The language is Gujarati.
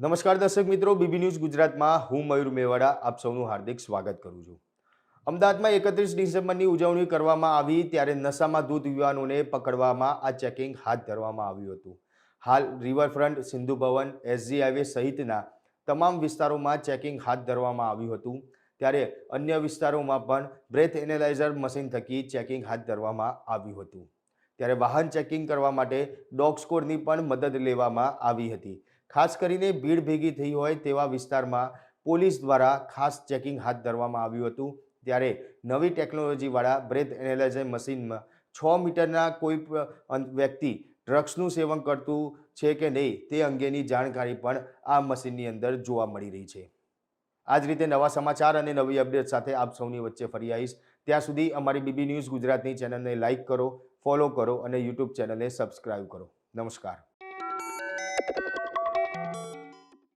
નમસ્કાર દર્શક મિત્રો, બીબી ન્યૂઝ ગુજરાતમાં હું મયુર મેવાડા આપ સૌનું હાર્દિક સ્વાગત કરું છું। અમદાવાદમાં 31 ડિસેમ્બરની ઉજવણી કરવામાં આવી ત્યારે નશામાં ધૂત યુવાનોને પકડવામાં આ ચેકિંગ હાથ ધરવામાં આવ્યું હતું। હાલ riverfront, Sindhu Bhavan, SG highway સહિતના તમામ વિસ્તારોમાં ચેકિંગ હાથ ધરવામાં આવ્યું હતું। ત્યારે અન્ય વિસ્તારોમાં પણ બ્રેથ એનાલાઇઝર મશીન થકી ચેકિંગ હાથ ધરવામાં આવ્યું હતું। ત્યારે વાહન ચેકિંગ કરવા માટે ડોગ સ્કોડની પણ મદદ લેવામાં આવી હતી। ખાસ કરીને ભીડ ભેગી થઈ હોય તેવા વિસ્તારમાં પોલીસ દ્વારા ખાસ ચેકિંગ હાથ ધરવામાં આવ્યું હતું। ત્યારે નવી ટેકનોલોજીવાળા બ્રેથ એનાલાઇઝર મશીનમાં 6 મીટરના કોઈ વ્યક્તિ ડ્રગ્સનું સેવન કરતું છે કે નહીં તે અંગેની જાણકારી પણ આ મશીનની અંદર જોવા મળી રહી છે। આ જ રીતે નવા સમાચાર અને નવી અપડેટ સાથે આપ સૌની વચ્ચે ફરી આવીશ। ત્યાં સુધી અમારી બીબી ન્યૂઝ ગુજરાતની ચેનલને લાઇક કરો, ફોલો કરો અને યુટ્યુબ ચેનલને સબસ્ક્રાઇબ કરો। નમસ્કાર।